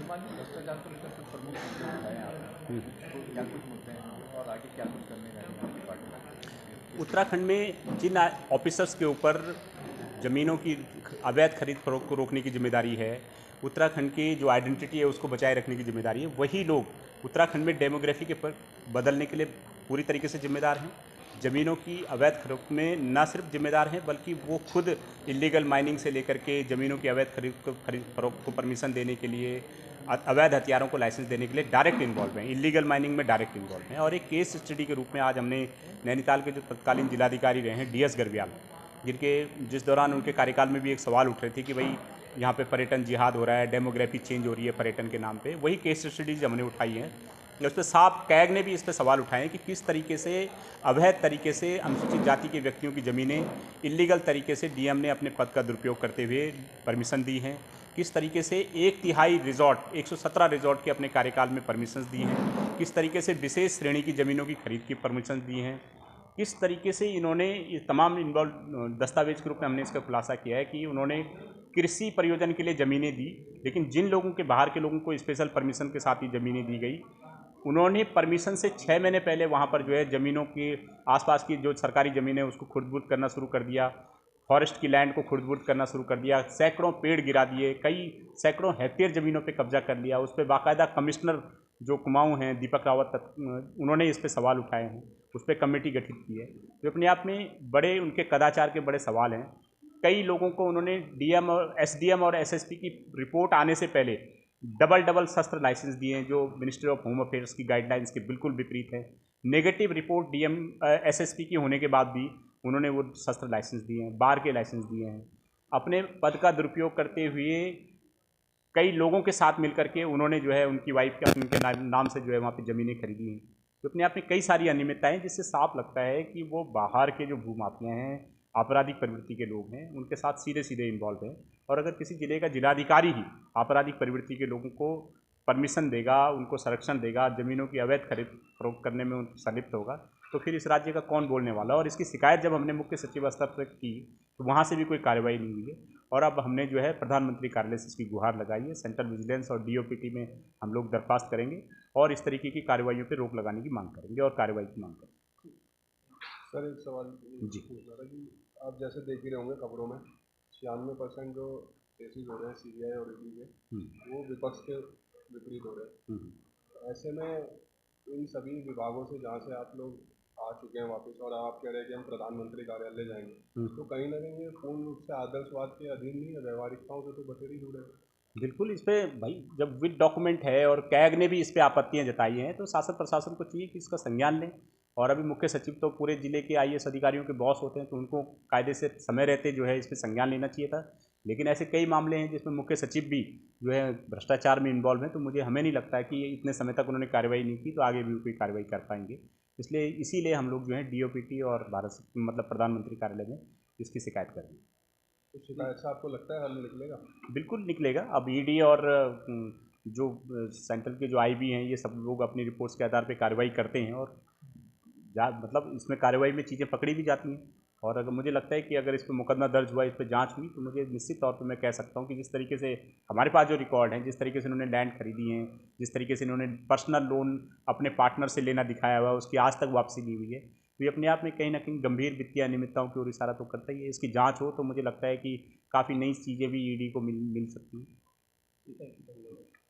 शिवानी भ्रष्टाचार को लेकर कुछ प्रमुख मुद्दे उठाए हैं आपने, तो क्या कुछ मुद्दे हैं और आगे क्या कुछ करने जा रही है आपकी पार्टी? उत्तराखंड में जिन ऑफिसर्स के ऊपर ज़मीनों की अवैध खरीद फरोख्त को रोकने की जिम्मेदारी है, उत्तराखंड की जो आइडेंटिटी है उसको बचाए रखने की जिम्मेदारी है, वही लोग उत्तराखंड में डेमोग्राफी के पर बदलने के लिए पूरी तरीके से जिम्मेदार हैं। ज़मीनों की अवैध खरीद में न सिर्फ जिम्मेदार हैं, बल्कि वो खुद इलीगल माइनिंग से लेकर के ज़मीनों की अवैध खरीद फरोख्त को परमिशन देने के लिए, अवैध हथियारों को लाइसेंस देने के लिए डायरेक्ट इन्वॉल्व हैं, इलीगल माइनिंग में डायरेक्ट इन्वॉल्व हैं। और एक केस स्टडी के रूप में आज हमने नैनीताल के जो तत्कालीन जिलाधिकारी रहे हैं DS गर्ब्याल, जिस दौरान उनके कार्यकाल में भी एक सवाल उठ रहे थे कि भाई यहाँ पे पर्यटन जिहाद हो रहा है, डेमोग्राफी चेंज हो रही है पर्यटन के नाम पे, वही केस स्टडीज हमने उठाई हैं। उस पर साफ कैग ने भी इस पर सवाल उठाए हैं कि किस तरीके से अवैध तरीके से अनुसूचित जाति के व्यक्तियों की ज़मीनें इलीगल तरीके से DM ने अपने पद का दुरुपयोग करते हुए परमिशन दी हैं, किस तरीके से 1/3 रिजॉर्ट 117 रिजॉर्ट के अपने कार्यकाल में परमिशंस दी हैं, किस तरीके से विशेष श्रेणी की ज़मीनों की खरीद की परमिशन दी हैं, किस तरीके से इन्होंने ये तमाम इन्वॉल्व दस्तावेज के रूप में हमने इसका खुलासा किया है कि उन्होंने कृषि प्रयोजन के लिए ज़मीनें दी, लेकिन जिन लोगों के बाहर के लोगों को स्पेशल परमिशन के साथ ही ज़मीनें दी गई, उन्होंने परमिशन से 6 महीने पहले वहाँ पर जो है ज़मीनों के आसपास की जो सरकारी ज़मीन है उसको खुर्द-बुर्द करना शुरू कर दिया, फॉरेस्ट की लैंड को खुर्द-बुर्द करना शुरू कर दिया, सैकड़ों पेड़ गिरा दिए, कई सैकड़ों हेक्टेयर ज़मीनों पे कब्जा कर लिया। उस पर बाकायदा कमिश्नर जो कुमाऊँ हैं दीपक रावत उन्होंने इस पर सवाल उठाए हैं, उस पर कमेटी गठित की है। तो अपने आप में बड़े उनके कदाचार के बड़े सवाल हैं। कई लोगों को उन्होंने DM और SDM और SSP की रिपोर्ट आने से पहले डबल शस्त्र लाइसेंस दिए हैं, जो मिनिस्ट्री ऑफ होम अफेयर्स की गाइडलाइंस के बिल्कुल विपरीत है। नेगेटिव रिपोर्ट DM SSP की होने के बाद भी उन्होंने वो शस्त्र लाइसेंस दिए हैं, बार के लाइसेंस दिए हैं। अपने पद का दुरुपयोग करते हुए कई लोगों के साथ मिलकर के उन्होंने जो है उनकी वाइफ के उनके नाम से जो है वहाँ पे ज़मीनें खरीदी हैं। तो अपने आप में कई सारी अनियमितताएं, जिससे साफ लगता है कि वो बाहर के जो भूमाफिया हैं, आपराधिक प्रवृत्ति के लोग हैं, उनके साथ सीधे सीधे इन्वॉल्व हैं। और अगर किसी जिले का जिलाधिकारी ही आपराधिक प्रवृत्ति के लोगों को परमिशन देगा, उनको संरक्षण देगा, ज़मीनों की अवैध खरीद फरोख्त करने में संलिप्त होगा, तो फिर इस राज्य का कौन बोलने वाला। और इसकी शिकायत जब हमने मुख्य सचिव स्तर पर की तो वहाँ से भी कोई कार्रवाई नहीं हुई है। और अब हमने जो है प्रधानमंत्री कार्यालय से इसकी गुहार लगाई है। सेंट्रल विजिलेंस और DOPT में हम लोग दरख्वास्त करेंगे और इस तरीके की कार्रवाइयों पर रोक लगाने की मांग करेंगे और कार्रवाई की मांग करेंगे। सर एक सवाल जी, पूछना था कि आप जैसे देख ही रहे होंगे खबरों में 96% जो केसेज हो रहे हैं CBI और ED के वो विपक्ष के विपरीत हो रहे हैं। ऐसे में इन सभी विभागों से जहाँ से आप लोग आ चुके हैं वापस और आप कह रहे हैं कि हम प्रधानमंत्री कार्यालय जाएंगे, तो कहीं ना कहीं ये पूर्ण रूप से आदर्शवाद के अधीन नहीं है, व्यवहारिकताओं से तो बतेरे जुड़े हैं। बिल्कुल। इस पे भाई जब विद डॉक्यूमेंट है और कैग ने भी इस पे आपत्तियां जताई हैं, तो शासन प्रशासन को चाहिए कि इसका संज्ञान लें। और अभी मुख्य सचिव तो पूरे जिले के IAS अधिकारियों के बॉस होते हैं, तो उनको कायदे से समय रहते जो है इस पर संज्ञान लेना चाहिए था। लेकिन ऐसे कई मामले हैं जिसमें मुख्य सचिव भी जो है भ्रष्टाचार में इन्वॉल्व हैं, तो मुझे हमें नहीं लगता है कि इतने समय तक उन्होंने कार्रवाई नहीं की तो आगे भी कोई कार्रवाई कर पाएंगे। इसलिए इसीलिए हम लोग जो है DOPT और मतलब प्रधानमंत्री कार्यालय में इसकी शिकायत कर रहे हैं। तो शिकायत से आपको लगता है हल निकलेगा? बिल्कुल निकलेगा। अब ED और जो सेंट्रल के जो IB हैं, ये सब लोग अपनी रिपोर्ट्स के आधार पे कार्रवाई करते हैं और मतलब इसमें कार्रवाई में चीज़ें पकड़ी भी जाती हैं। और अगर मुझे लगता है कि अगर इस पर मुकदमा दर्ज हुआ, इस पर जांच हुई, तो मुझे निश्चित तौर पे मैं कह सकता हूँ कि जिस तरीके से हमारे पास जो रिकॉर्ड हैं, जिस तरीके से इन्होंने लैंड खरीदी है, जिस तरीके से इन्होंने पर्सनल लोन अपने पार्टनर से लेना दिखाया हुआ है, उसकी आज तक वापसी नहीं हुई है, तो ये अपने आप में कहीं ना कहीं गंभीर वित्तीय अनियमितताओं की ओर इशारा तो करता ही है। इसकी जाँच हो तो मुझे लगता है कि काफ़ी नई चीज़ें भी ED को मिल सकती हैं।